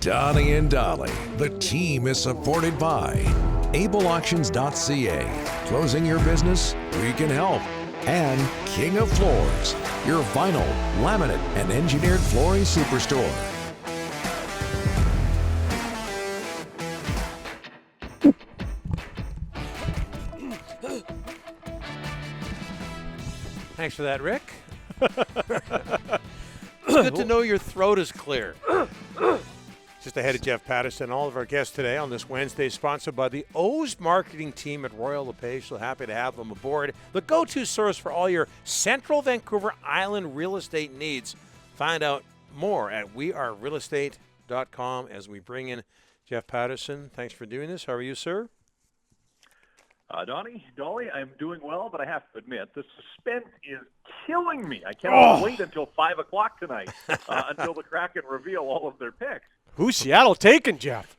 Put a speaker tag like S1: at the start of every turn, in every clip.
S1: Donnie and Dolly. The team is supported by ableauctions.ca. Closing your business? We can help. And King of Floors, your vinyl, laminate, and engineered flooring superstore.
S2: Thanks for that, Rick. It's good to know your throat is clear. Just ahead of Jeff Paterson, all of our guests today on this Wednesday, sponsored by the O's marketing team at Royal LePage. So happy to have them aboard. The go-to source for all your Central Vancouver Island real estate needs. Find out more at wearerealestate.com as we bring in Jeff Paterson. Thanks for doing this. How are you, sir?
S3: Donnie, Dolly, I'm doing well, but I have to admit, the suspense is killing me. I cannot wait until 5 o'clock tonight until the Kraken reveal all of their picks.
S2: Who's Seattle taking, Jeff?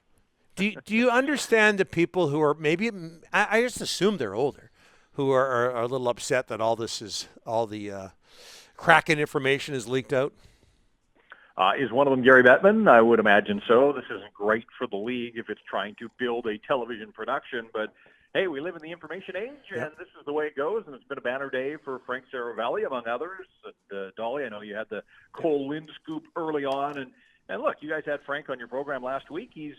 S2: Do you understand the people who are maybe, I just assume they're older, who are a little upset that all the Kraken information is leaked out?
S3: Is one of them Gary Bettman? I would imagine so. This isn't great for the league if it's trying to build a television production, but hey, we live in the information age, and this is the way it goes, and it's been a banner day for Frank Saravelli, among others. And, Dolly, I know you had the Kole Lind scoop early on, and look, you guys had Frank on your program last week. He's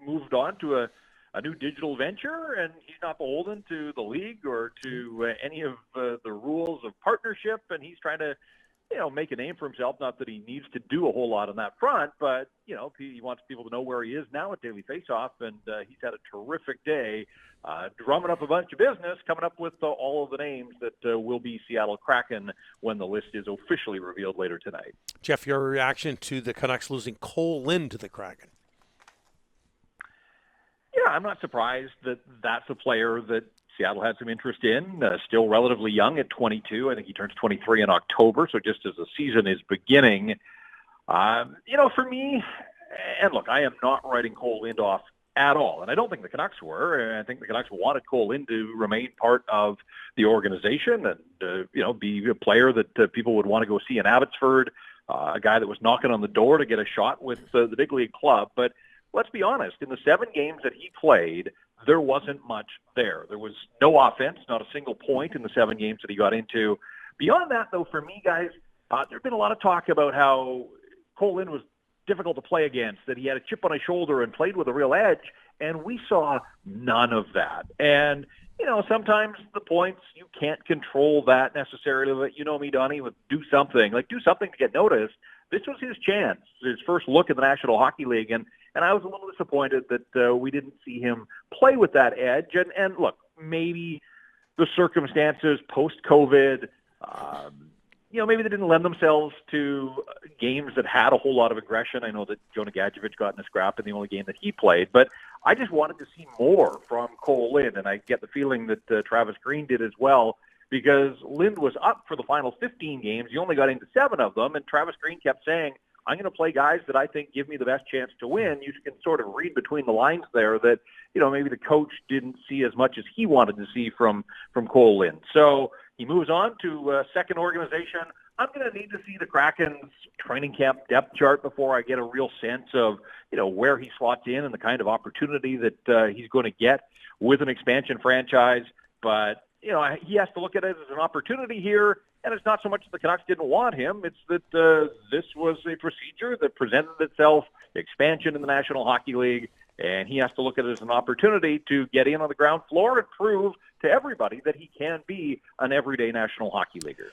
S3: moved on to a new digital venture, and he's not beholden to the league or to any of the rules of partnership, and he's trying to make a name for himself. Not that he needs to do a whole lot on that front, but, he wants people to know where he is now at Daily Faceoff, and he's had a terrific day drumming up a bunch of business, coming up with all of the names that will be Seattle Kraken when the list is officially revealed later tonight.
S2: Jeff, your reaction to the Canucks losing Kole Lind to the Kraken?
S3: Yeah, I'm not surprised that that's a player that Seattle had some interest in, still relatively young at 22. I think he turns 23 in October, so just as the season is beginning. For me, and look, I am not writing Kole Lind off at all, and I don't think the Canucks were. I think the Canucks wanted Kole Lind to remain part of the organization and, be a player that people would want to go see in Abbotsford, a guy that was knocking on the door to get a shot with the big league club. But let's be honest, in the 7 games that he played, there wasn't much there. There was no offense, not a single point in the 7 games that he got into. Beyond that, though, for me, guys, there's been a lot of talk about how Kole Lind was difficult to play against, that he had a chip on his shoulder and played with a real edge, and we saw none of that. And, sometimes the points, you can't control that necessarily, but you know me, Donnie, would do something to get noticed. This was his chance, his first look at the National Hockey League, and I was a little disappointed that we didn't see him play with that edge. And look, maybe the circumstances post-COVID, maybe they didn't lend themselves to games that had a whole lot of aggression. I know that Jonah Gadjevich got in a scrap in the only game that he played, but I just wanted to see more from Kole Lind, and I get the feeling that Travis Green did as well, because Lind was up for the final 15 games. He only got into 7 of them, and Travis Green kept saying, I'm going to play guys that I think give me the best chance to win. You can sort of read between the lines there that, maybe the coach didn't see as much as he wanted to see from Kole Lind. So he moves on to a second organization. I'm going to need to see the Kraken's training camp depth chart before I get a real sense of, where he slots in and the kind of opportunity that he's going to get with an expansion franchise. But, he has to look at it as an opportunity here. And it's not so much that the Canucks didn't want him. It's that this was a procedure that presented itself, expansion in the National Hockey League, and he has to look at it as an opportunity to get in on the ground floor and prove to everybody that he can be an everyday National Hockey Leaguer.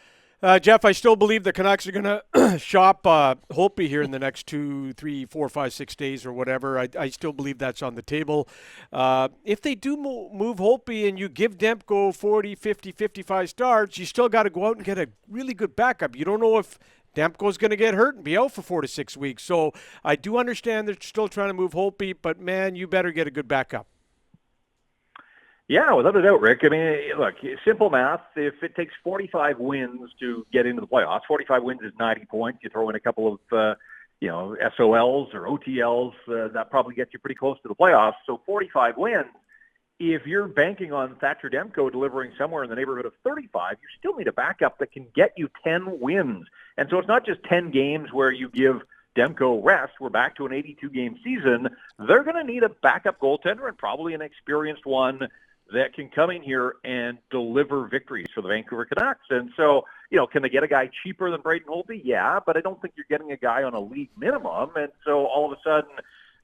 S4: Jeff, I still believe the Canucks are going to shop Holtby here in the next 2, 3, 4, 5, 6 days or whatever. I still believe that's on the table. If they do move Holtby and you give Demko 40, 50, 55 starts, you still got to go out and get a really good backup. You don't know if Demko's going to get hurt and be out for 4 to 6 weeks. So I do understand they're still trying to move Holtby, but, man, you better get a good backup.
S3: Yeah, without a doubt, Rick. I mean, look, simple math. If it takes 45 wins to get into the playoffs, 45 wins is 90 points. You throw in a couple of, SOLs or OTLs, that probably gets you pretty close to the playoffs. So 45 wins. If you're banking on Thatcher Demko delivering somewhere in the neighborhood of 35, you still need a backup that can get you 10 wins. And so it's not just 10 games where you give Demko rest, we're back to an 82-game season. They're going to need a backup goaltender and probably an experienced one that can come in here and deliver victories for the Vancouver Canucks. And so, can they get a guy cheaper than Braden Holtby? Yeah, but I don't think you're getting a guy on a league minimum. And so all of a sudden,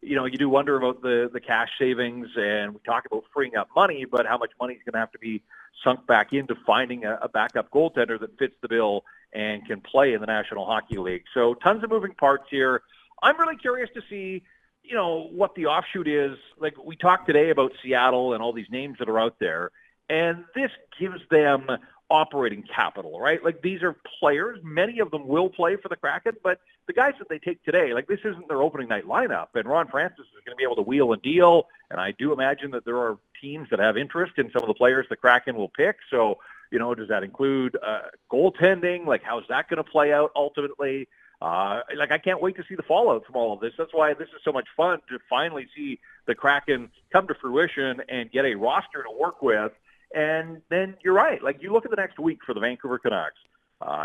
S3: you do wonder about the cash savings, and we talk about freeing up money, but how much money is going to have to be sunk back into finding a backup goaltender that fits the bill and can play in the National Hockey League. So tons of moving parts here. I'm really curious to see, what the offshoot is. Like, we talked today about Seattle and all these names that are out there, and this gives them operating capital, right? Like, these are players. Many of them will play for the Kraken, but the guys that they take today, like, this isn't their opening night lineup, and Ron Francis is going to be able to wheel and deal, and I do imagine that there are teams that have interest in some of the players the Kraken will pick. So, does that include goaltending? Like, how's that going to play out ultimately? I can't wait to see the fallout from all of this. That's why this is so much fun, to finally see the Kraken come to fruition and get a roster to work with. And then you're right. Like, you look at the next week for the Vancouver Canucks.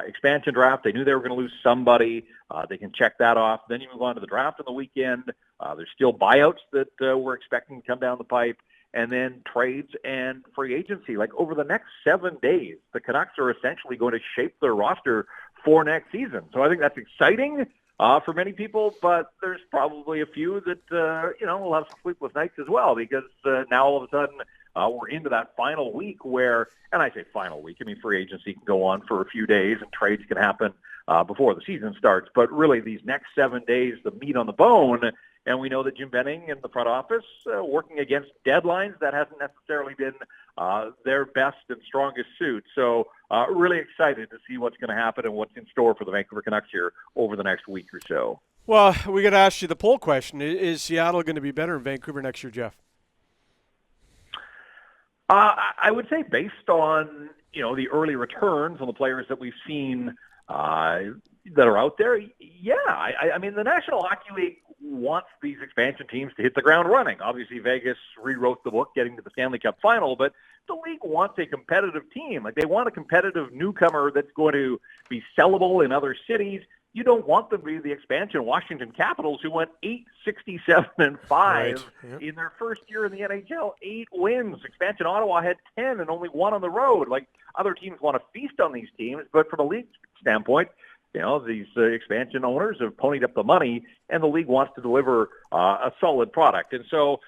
S3: Expansion draft, they knew they were going to lose somebody. They can check that off. Then you move on to the draft on the weekend. There's still buyouts that we're expecting to come down the pipe. And then trades and free agency. Like, over the next 7 days, the Canucks are essentially going to shape their roster for next season. So I think that's exciting for many people, but there's probably a few that, will have some sleepless nights as well, because now all of a sudden we're into that final week where, and I say final week, I mean free agency can go on for a few days and trades can happen before the season starts. But really these next 7 days, the meat on the bone. And we know that Jim Benning and the front office working against deadlines, that hasn't necessarily been their best and strongest suit. So really excited to see what's going to happen and what's in store for the Vancouver Canucks here over the next week or so.
S4: Well, we got to ask you the poll question. Is Seattle going to be better in Vancouver next year, Jeff?
S3: I would say based on, the early returns on the players that we've seen that are out there, yeah. I mean, the National Hockey League wants these expansion teams to hit the ground running. Obviously, Vegas rewrote the book getting to the Stanley Cup final, but the league wants a competitive team. Like, they want a competitive newcomer that's going to be sellable in other cities. You don't want them to be the expansion Washington Capitals, who went 8-67-5
S2: Right. Yep.
S3: in their first year in the NHL. 8 wins. Expansion Ottawa had 10 and only 1 on the road. Like, other teams want to feast on these teams, but from a league standpoint, these expansion owners have ponied up the money, and the league wants to deliver a solid product. And so,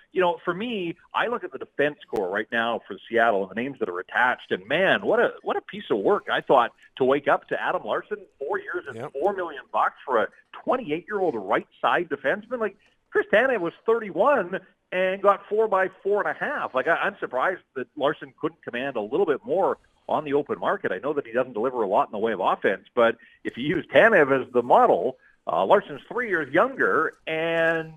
S3: for me, I look at the defense core right now for Seattle and the names that are attached, and man, what a piece of work I thought to wake up to Adam Larson, 4 years and $4 million for a 28-year-old right side defenseman. Like, Chris Tanev was 31 and got 4 by 4.5. Like, I'm surprised that Larson couldn't command a little bit more on the open market. I know that he doesn't deliver a lot in the way of offense, but if you use Tanev as the model, Larson's 3 years younger, and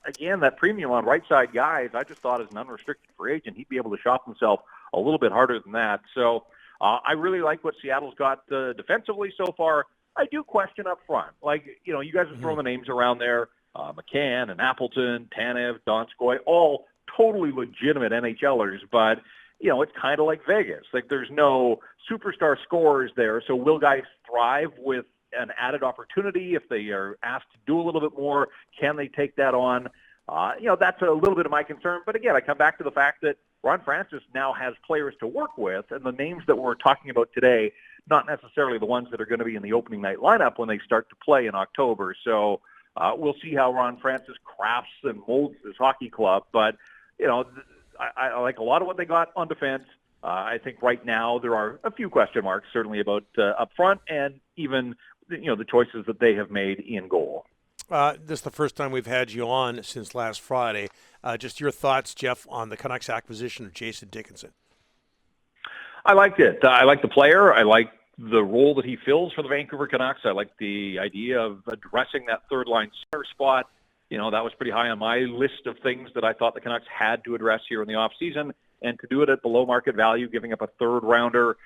S3: again, that premium on right side guys, I just thought as an unrestricted free agent, he'd be able to shop himself a little bit harder than that. So I really like what Seattle's got defensively so far. I do question up front. Like, you guys have thrown the names around there, McCann and Appleton, Tanev, Donskoy, all totally legitimate NHLers, but it's kind of like Vegas. Like, there's no superstar scorers there. So will guys thrive with an added opportunity if they are asked to do a little bit more? Can they take that on? That's a little bit of my concern. But again, I come back to the fact that Ron Francis now has players to work with, and the names that we're talking about today, not necessarily the ones that are going to be in the opening night lineup when they start to play in October. So we'll see how Ron Francis crafts and molds this hockey club. But, I like a lot of what they got on defense. I think right now there are a few question marks, certainly about up front, and even the choices that they have made in goal.
S2: This is the first time we've had you on since last Friday. Just your thoughts, Jeff, on the Canucks acquisition of Jason Dickinson.
S3: I liked it. I like the player. I like the role that he fills for the Vancouver Canucks. I like the idea of addressing that third-line center spot. That was pretty high on my list of things that I thought the Canucks had to address here in the offseason, and to do it at below market value, giving up a third rounder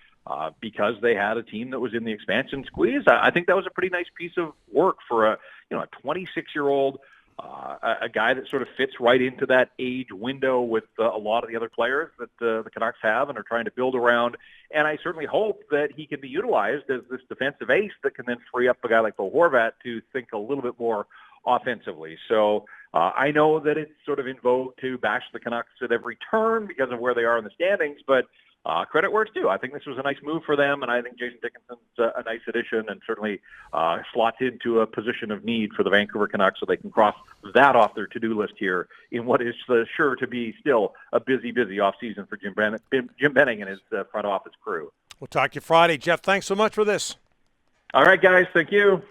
S3: because they had a team that was in the expansion squeeze. I think that was a pretty nice piece of work for a 26-year-old a guy that sort of fits right into that age window with a lot of the other players that the Canucks have and are trying to build around. And I certainly hope that he can be utilized as this defensive ace that can then free up a guy like Bo Horvat to think a little bit more offensively. So I know that it's sort of in vogue to bash the Canucks at every turn because of where they are in the standings, but credit where it's due. I think this was a nice move for them, and I think Jason Dickinson's a nice addition and certainly slots into a position of need for the Vancouver Canucks so they can cross that off their to-do list here in what is sure to be still a busy offseason for Jim Benning and his front office crew.
S2: We'll talk to you Friday. Jeff, thanks so much for this.
S3: All right, guys. Thank you.